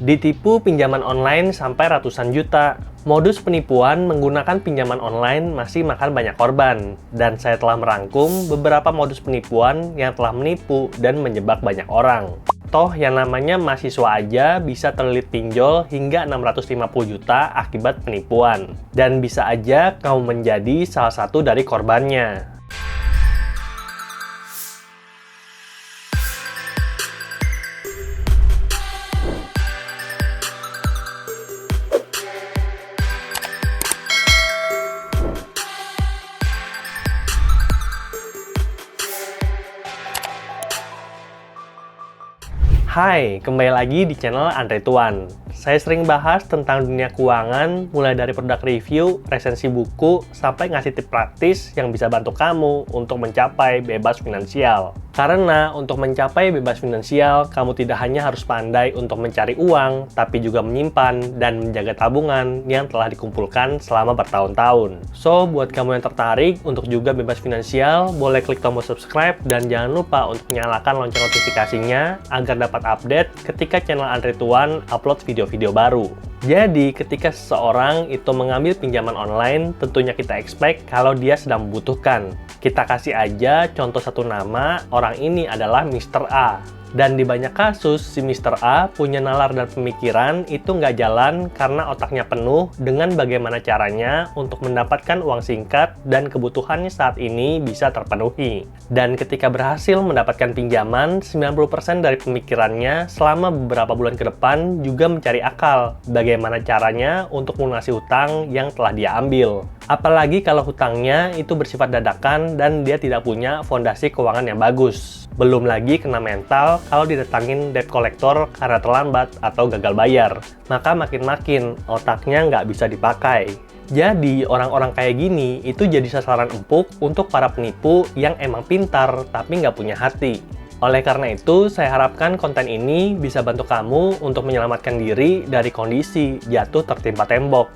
Ditipu pinjaman online sampai ratusan juta. Modus penipuan menggunakan pinjaman online masih makan banyak korban. Dan saya telah merangkum beberapa modus penipuan yang telah menipu dan menjebak banyak orang. Toh yang namanya mahasiswa aja bisa terlilit pinjol hingga 650 juta akibat penipuan. Dan bisa aja kamu menjadi salah satu dari korbannya. Hai, kembali lagi di channel Andre Tuan. Saya sering bahas tentang dunia keuangan, mulai dari produk review, resensi buku, sampai ngasih tips praktis yang bisa bantu kamu untuk mencapai bebas finansial. Karena untuk mencapai bebas finansial, kamu tidak hanya harus pandai untuk mencari uang, tapi juga menyimpan dan menjaga tabungan yang telah dikumpulkan selama bertahun-tahun. So, buat kamu yang tertarik untuk juga bebas finansial, boleh klik tombol subscribe dan jangan lupa untuk nyalakan lonceng notifikasinya agar dapat update ketika channel Andre Tuan upload video-video baru. Jadi, ketika seseorang itu mengambil pinjaman online, tentunya kita expect kalau dia sedang membutuhkan. Kita kasih aja contoh satu nama, orang ini adalah Mr. A. Dan di banyak kasus, si Mr. A punya nalar dan pemikiran itu nggak jalan karena otaknya penuh dengan bagaimana caranya untuk mendapatkan uang singkat dan kebutuhannya saat ini bisa terpenuhi. Dan ketika berhasil mendapatkan pinjaman, 90% dari pemikirannya selama beberapa bulan ke depan juga mencari akal bagaimana caranya untuk melunasi hutang yang telah dia ambil. Apalagi kalau hutangnya itu bersifat dadakan dan dia tidak punya fondasi keuangan yang bagus. Belum lagi kena mental kalau didatangin debt collector karena terlambat atau gagal bayar. Maka makin-makin otaknya nggak bisa dipakai. Jadi orang-orang kayak gini itu jadi sasaran empuk untuk para penipu yang emang pintar tapi nggak punya hati. Oleh karena itu, saya harapkan konten ini bisa bantu kamu untuk menyelamatkan diri dari kondisi jatuh tertimpa tembok.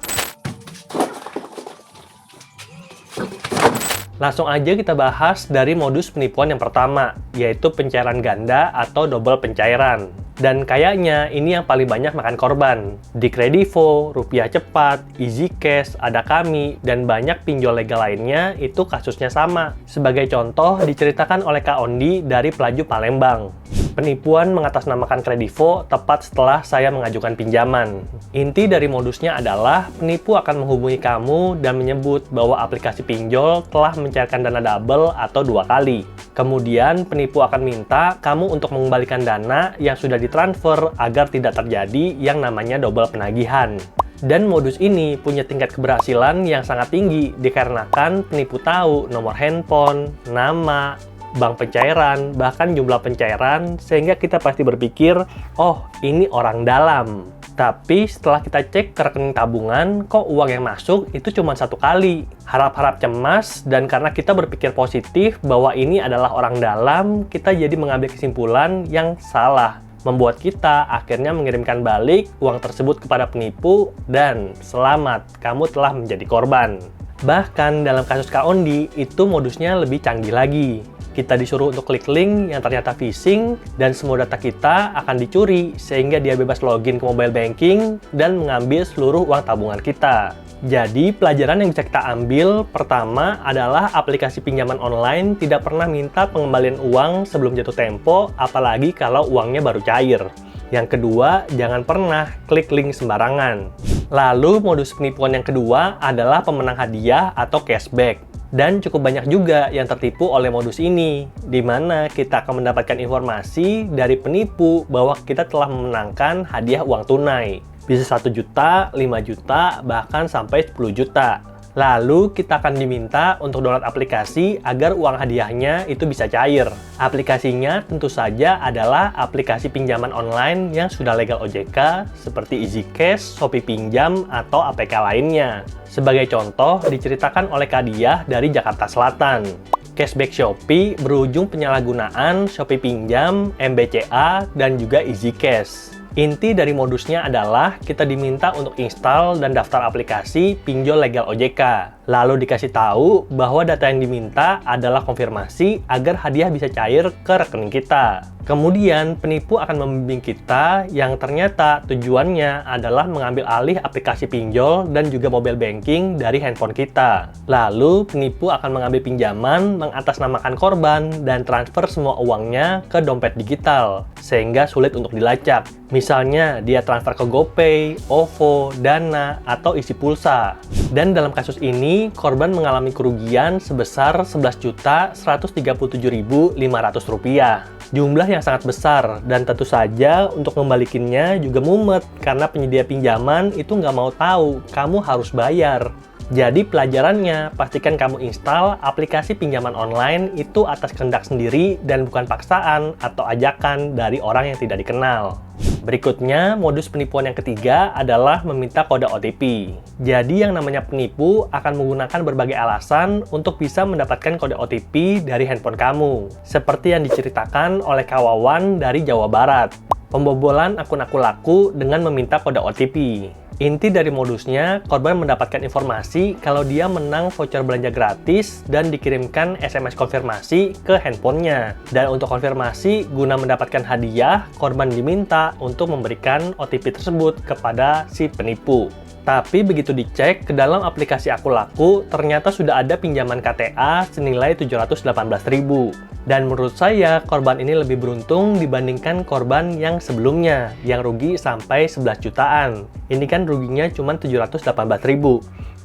Langsung aja kita bahas dari modus penipuan yang pertama, yaitu pencairan ganda atau double pencairan. Dan kayaknya ini yang paling banyak makan korban. Di Kredivo, Rupiah Cepat, Easy Cash, Ada Kami, dan banyak pinjol legal lainnya itu kasusnya sama. Sebagai contoh, diceritakan oleh Kak Ondi dari Pelaju Palembang. Penipuan mengatasnamakan Kredivo tepat setelah saya mengajukan pinjaman. Inti dari modusnya adalah penipu akan menghubungi kamu dan menyebut bahwa aplikasi pinjol telah mencairkan dana double atau 2 kali. Kemudian penipu akan minta kamu untuk mengembalikan dana yang sudah ditransfer agar tidak terjadi yang namanya double penagihan. Dan modus ini punya tingkat keberhasilan yang sangat tinggi dikarenakan penipu tahu nomor handphone, nama, bank pencairan, bahkan jumlah pencairan, sehingga kita pasti berpikir, oh ini orang dalam. Tapi setelah kita cek ke rekening tabungan, kok uang yang masuk itu cuma 1 kali. Harap-harap cemas, dan karena kita berpikir positif bahwa ini adalah orang dalam, kita jadi mengambil kesimpulan yang salah. Membuat kita akhirnya mengirimkan balik uang tersebut kepada penipu, dan selamat, kamu telah menjadi korban. Bahkan dalam kasus Kak Ondi, itu modusnya lebih canggih lagi. Kita disuruh untuk klik link yang ternyata phishing dan semua data kita akan dicuri sehingga dia bebas login ke mobile banking dan mengambil seluruh uang tabungan kita. Jadi pelajaran yang bisa kita ambil pertama adalah aplikasi pinjaman online tidak pernah minta pengembalian uang sebelum jatuh tempo, apalagi kalau uangnya baru cair. Yang kedua, jangan pernah klik link sembarangan. Lalu modus penipuan yang kedua adalah pemenang hadiah atau cashback. Dan cukup banyak juga yang tertipu oleh modus ini, di mana kita akan mendapatkan informasi dari penipu bahwa kita telah memenangkan hadiah uang tunai. Bisa 1 juta, 5 juta, bahkan sampai 10 juta. Lalu kita akan diminta untuk download aplikasi agar uang hadiahnya itu bisa cair. Aplikasinya tentu saja adalah aplikasi pinjaman online yang sudah legal OJK seperti Easy Cash, Shopee Pinjam, atau APK lainnya. Sebagai contoh, diceritakan oleh Kak Diah dari Jakarta Selatan. Cashback Shopee berujung penyalahgunaan Shopee Pinjam, MBCA, dan juga Easy Cash. Inti dari modusnya adalah kita diminta untuk install dan daftar aplikasi pinjol legal OJK. Lalu dikasih tahu bahwa data yang diminta adalah konfirmasi agar hadiah bisa cair ke rekening kita. Kemudian penipu akan membimbing kita yang ternyata tujuannya adalah mengambil alih aplikasi pinjol dan juga mobile banking dari handphone kita. Lalu penipu akan mengambil pinjaman, mengatasnamakan korban, dan transfer semua uangnya ke dompet digital, sehingga sulit untuk dilacak. Misalnya dia transfer ke GoPay, OVO, Dana, atau isi pulsa. Dan dalam kasus ini, korban mengalami kerugian sebesar Rp11.137.500. Jumlah yang sangat besar, dan tentu saja untuk membalikinnya juga mumet, karena penyedia pinjaman itu nggak mau tahu, kamu harus bayar. Jadi pelajarannya, pastikan kamu install aplikasi pinjaman online itu atas kehendak sendiri dan bukan paksaan atau ajakan dari orang yang tidak dikenal. Berikutnya, modus penipuan yang ketiga adalah meminta kode OTP. Jadi yang namanya penipu akan menggunakan berbagai alasan untuk bisa mendapatkan kode OTP dari handphone kamu. Seperti yang diceritakan oleh Kawawan dari Jawa Barat. Pembobolan akun aku laku dengan meminta kode OTP. Inti dari modusnya, korban mendapatkan informasi kalau dia menang voucher belanja gratis dan dikirimkan SMS konfirmasi ke handphonenya. Dan untuk konfirmasi, guna mendapatkan hadiah, korban diminta untuk memberikan OTP tersebut kepada si penipu. Tapi begitu dicek ke dalam aplikasi aku laku, ternyata sudah ada pinjaman KTA senilai Rp718.000. Dan menurut saya, korban ini lebih beruntung dibandingkan korban yang sebelumnya, yang rugi sampai 11 jutaan. Ini kan ruginya cuma Rp718.000.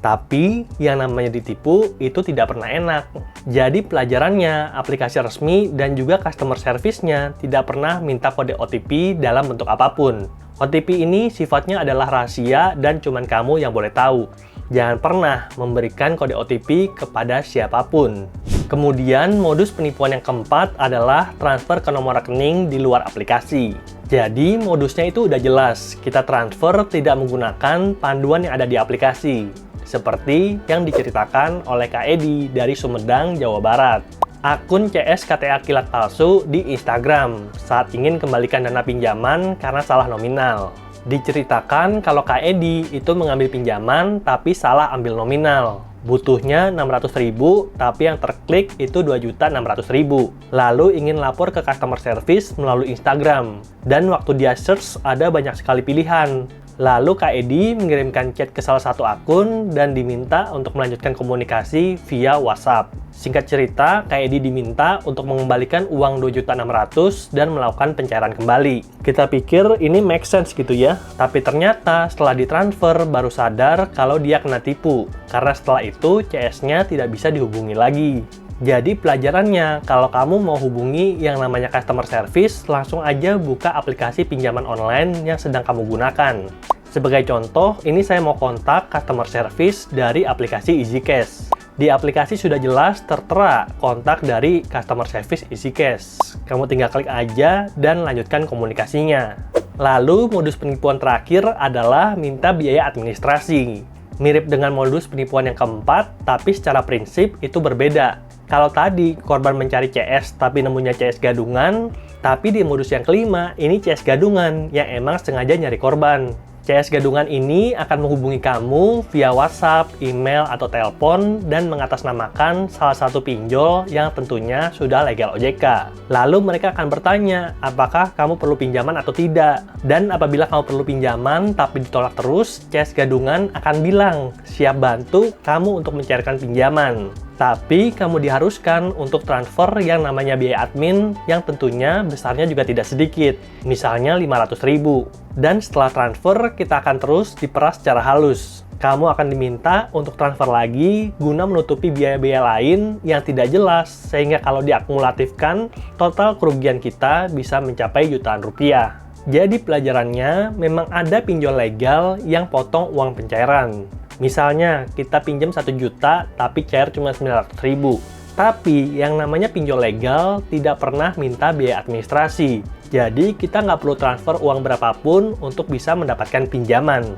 Tapi, yang namanya ditipu itu tidak pernah enak. Jadi pelajarannya, aplikasi resmi dan juga customer service-nya tidak pernah minta kode OTP dalam bentuk apapun. OTP ini sifatnya adalah rahasia dan cuma kamu yang boleh tahu. Jangan pernah memberikan kode OTP kepada siapapun. Kemudian, modus penipuan yang keempat adalah transfer ke nomor rekening di luar aplikasi. Jadi, modusnya itu udah jelas. Kita transfer tidak menggunakan panduan yang ada di aplikasi. Seperti yang diceritakan oleh Kak Edi dari Sumedang, Jawa Barat. Akun CS KTA Kilat palsu di Instagram saat ingin kembalikan dana pinjaman karena salah nominal. Diceritakan kalau Kak Edi itu mengambil pinjaman tapi salah ambil nominal. Butuhnya 600.000, tapi yang terklik itu 2.600.000. Lalu ingin lapor ke customer service melalui Instagram. Dan waktu dia search ada banyak sekali pilihan. Lalu Kak Edi mengirimkan chat ke salah satu akun dan diminta untuk melanjutkan komunikasi via WhatsApp. Singkat cerita, Kak Edi diminta untuk mengembalikan uang 2.600.000 dan melakukan pencairan kembali. Kita pikir ini make sense gitu ya, tapi ternyata setelah ditransfer baru sadar kalau dia kena tipu, karena setelah itu CS-nya tidak bisa dihubungi lagi. Jadi pelajarannya, kalau kamu mau hubungi yang namanya customer service, langsung aja buka aplikasi pinjaman online yang sedang kamu gunakan. Sebagai contoh, ini saya mau kontak customer service dari aplikasi EasyCash. Di aplikasi sudah jelas tertera kontak dari customer service EasyCash. Kamu tinggal klik aja dan lanjutkan komunikasinya. Lalu modus penipuan terakhir adalah minta biaya administrasi. Mirip dengan modus penipuan yang keempat, tapi secara prinsip itu berbeda. Kalau tadi korban mencari CS tapi nemunya CS gadungan, tapi di modus yang kelima ini CS gadungan yang emang sengaja nyari korban. CS gadungan ini akan menghubungi kamu via WhatsApp, email, atau telepon dan mengatasnamakan salah satu pinjol yang tentunya sudah legal OJK. Lalu mereka akan bertanya, apakah kamu perlu pinjaman atau tidak? Dan apabila kamu perlu pinjaman tapi ditolak terus, CS gadungan akan bilang, siap bantu kamu untuk mencairkan pinjaman. Tapi kamu diharuskan untuk transfer yang namanya biaya admin yang tentunya besarnya juga tidak sedikit, misalnya 500.000. Dan setelah transfer, kita akan terus diperas secara halus. Kamu akan diminta untuk transfer lagi guna menutupi biaya-biaya lain yang tidak jelas, sehingga kalau diakumulatifkan, total kerugian kita bisa mencapai jutaan rupiah. Jadi pelajarannya, memang ada pinjol legal yang potong uang pencairan. Misalnya, kita pinjam 1 juta, tapi cair cuma 900.000. Tapi, yang namanya pinjol legal tidak pernah minta biaya administrasi. Jadi, kita nggak perlu transfer uang berapapun untuk bisa mendapatkan pinjaman.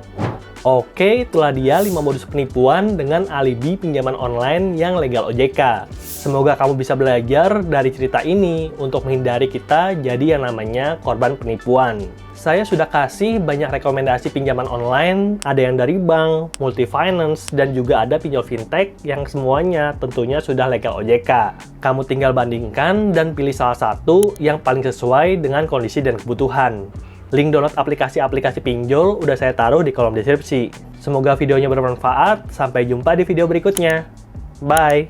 Oke, itulah dia 5 modus penipuan dengan alibi pinjaman online yang legal OJK. Semoga kamu bisa belajar dari cerita ini untuk menghindari kita jadi yang namanya korban penipuan. Saya sudah kasih banyak rekomendasi pinjaman online, ada yang dari bank, multi finance, dan juga ada pinjol fintech yang semuanya tentunya sudah legal OJK. Kamu tinggal bandingkan dan pilih salah satu yang paling sesuai dengan kondisi dan kebutuhan. Link download aplikasi-aplikasi pinjol udah saya taruh di kolom deskripsi. Semoga videonya bermanfaat. Sampai jumpa di video berikutnya. Bye!